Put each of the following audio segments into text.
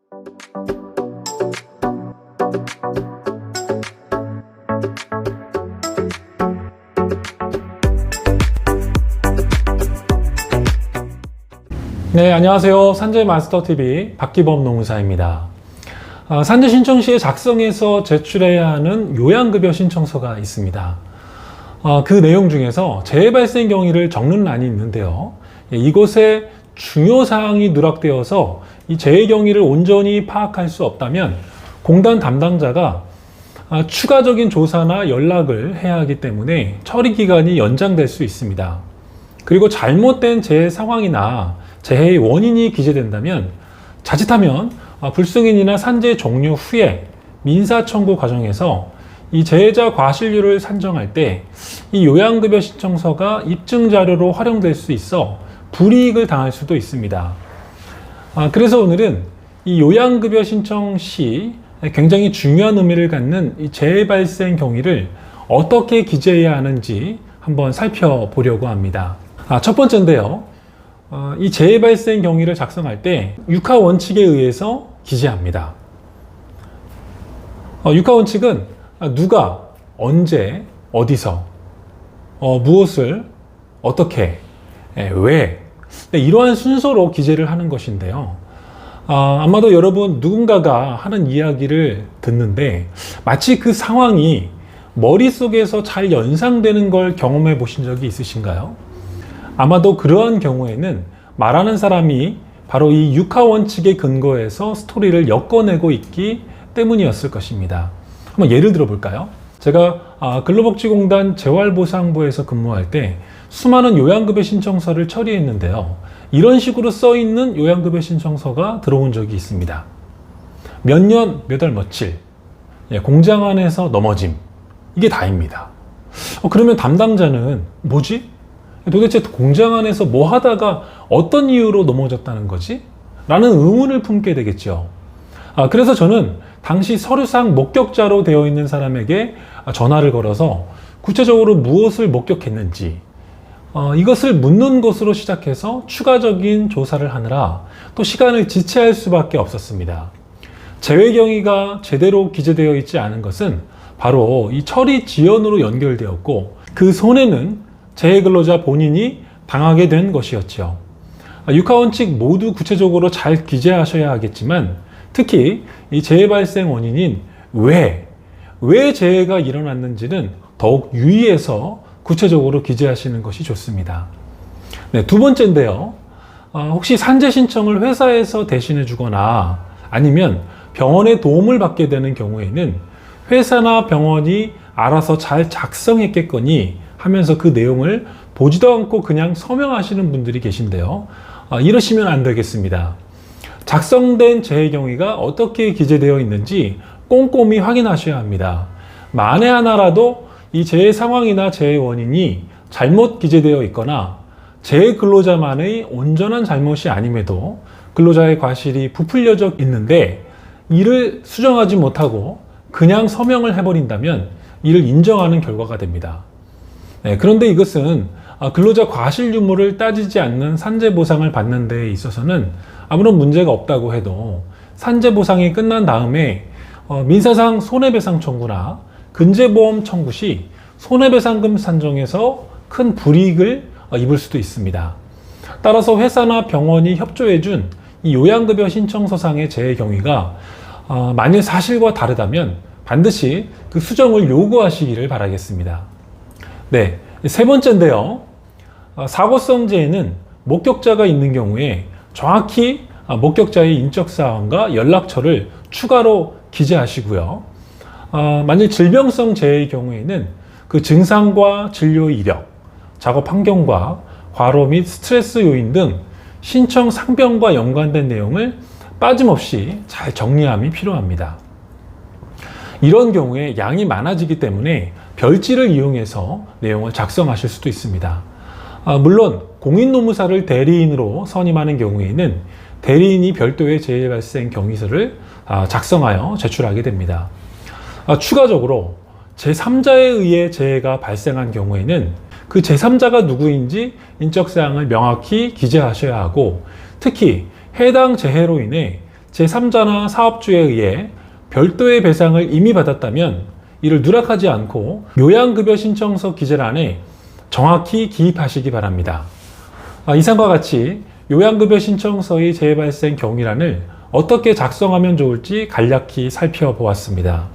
네, 안녕하세요. 산재마스터TV 박기범 노무사입니다. 산재 신청 시에 작성해서 제출해야 하는 요양급여 신청서가 있습니다. 그 내용 중에서 재해 발생 경위를 적는欄이 있는데요. 이곳에 중요 사항이 누락되어서 이 재해 경위를 온전히 파악할 수 없다면 공단 담당자가 추가적인 조사나 연락을 해야 하기 때문에 처리 기간이 연장될 수 있습니다. 그리고 잘못된 재해 상황이나 재해의 원인이 기재된다면 자칫하면 불승인이나 산재 종료 후에 민사 청구 과정에서 이 재해자 과실률을 산정할 때 이 요양급여 신청서가 입증 자료로 활용될 수 있어 불이익을 당할 수도 있습니다. 그래서 오늘은 이 요양급여 신청 시 굉장히 중요한 의미를 갖는 이 재해 발생 경위를 어떻게 기재해야 하는지 한번 살펴보려고 합니다. 첫 번째인데요. 이 재해 발생 경위를 작성할 때 육하 원칙에 의해서 기재합니다. 육하 원칙은 누가, 언제, 어디서, 무엇을, 어떻게, 왜, 이러한 순서로 기재를 하는 것인데요. 아마도 여러분 누군가가 하는 이야기를 듣는데 마치 그 상황이 머릿속에서 잘 연상되는 걸 경험해 보신 적이 있으신가요? 아마도 그러한 경우에는 말하는 사람이 바로 이 육하 원칙에 근거해서 스토리를 엮어내고 있기 때문이었을 것입니다. 한번 예를 들어 볼까요? 제가 근로복지공단 재활보상부에서 근무할 때 수많은 요양급여 신청서를 처리했는데요. 이런 식으로 써 있는 요양급여 신청서가 들어온 적이 있습니다. 몇 년, 몇 월, 며칠, 공장 안에서 넘어짐, 이게 다입니다. 그러면 담당자는 뭐지? 도대체 공장 안에서 뭐 하다가 어떤 이유로 넘어졌다는 거지? 라는 의문을 품게 되겠죠. 그래서 저는 당시 서류상 목격자로 되어 있는 사람에게 전화를 걸어서 구체적으로 무엇을 목격했는지 이것을 묻는 것으로 시작해서 추가적인 조사를 하느라 또 시간을 지체할 수밖에 없었습니다. 재해 경위가 제대로 기재되어 있지 않은 것은 바로 이 처리 지연으로 연결되었고 그 손해는 재해 근로자 본인이 당하게 된 것이었죠. 육하 원칙 모두 구체적으로 잘 기재하셔야 하겠지만 특히 이 재해 발생 원인인 왜 재해가 일어났는지는 더욱 유의해서 구체적으로 기재하시는 것이 좋습니다. 네, 두 번째인데요. 혹시 산재 신청을 회사에서 대신해 주거나 아니면 병원의 도움을 받게 되는 경우에는 회사나 병원이 알아서 잘 작성했겠거니 하면서 그 내용을 보지도 않고 그냥 서명하시는 분들이 계신데요. 이러시면 안 되겠습니다. 작성된 재해 경위가 어떻게 기재되어 있는지 꼼꼼히 확인하셔야 합니다. 만에 하나라도 이 재해 상황이나 재해 원인이 잘못 기재되어 있거나 재해 근로자만의 온전한 잘못이 아님에도 근로자의 과실이 부풀려져 있는데 이를 수정하지 못하고 그냥 서명을 해버린다면 이를 인정하는 결과가 됩니다. 그런데 이것은 근로자 과실 유무를 따지지 않는 산재 보상을 받는 데 있어서는 아무런 문제가 없다고 해도 산재 보상이 끝난 다음에 민사상 손해배상 청구나 근제보험 청구 시 손해배상금 산정에서 큰 불이익을 입을 수도 있습니다. 따라서 회사나 병원이 협조해준 이 요양급여 신청서상의 재해 경위가 만일 사실과 다르다면 반드시 그 수정을 요구하시기를 바라겠습니다. 네, 세 번째인데요. 사고성 재해는 목격자가 있는 경우에 정확히 목격자의 인적사항과 연락처를 추가로 기재하시고요. 만일 질병성 재해의 경우에는 그 증상과 진료 이력, 작업 환경과 과로 및 스트레스 요인 등 신청 상병과 연관된 내용을 빠짐없이 잘 정리함이 필요합니다. 이런 경우에 양이 많아지기 때문에 별지를 이용해서 내용을 작성하실 수도 있습니다. 물론 공인노무사를 대리인으로 선임하는 경우에는 대리인이 별도의 재해 발생 경위서를 작성하여 제출하게 됩니다. 추가적으로 제3자에 의해 재해가 발생한 경우에는 그 제3자가 누구인지 인적사항을 명확히 기재하셔야 하고 특히 해당 재해로 인해 제3자나 사업주에 의해 별도의 배상을 이미 받았다면 이를 누락하지 않고 요양급여 신청서 기재란에 정확히 기입하시기 바랍니다. 이상과 같이 요양급여 신청서의 재발생 경위란을 어떻게 작성하면 좋을지 간략히 살펴보았습니다.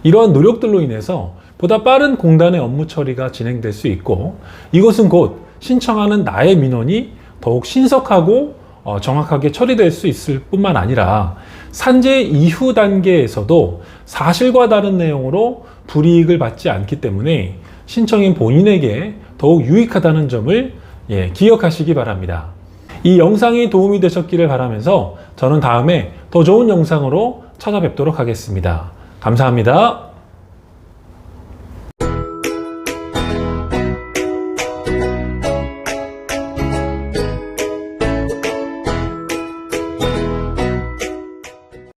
이러한 노력들로 인해서 보다 빠른 공단의 업무 처리가 진행될 수 있고, 이것은 곧 신청하는 나의 민원이 더욱 신속하고 정확하게 처리될 수 있을 뿐만 아니라 산재 이후 단계에서도 사실과 다른 내용으로 불이익을 받지 않기 때문에 신청인 본인에게 더욱 유익하다는 점을 기억하시기 바랍니다. 이 영상이 도움이 되셨기를 바라면서 저는 다음에 더 좋은 영상으로 찾아뵙도록 하겠습니다. 감사합니다.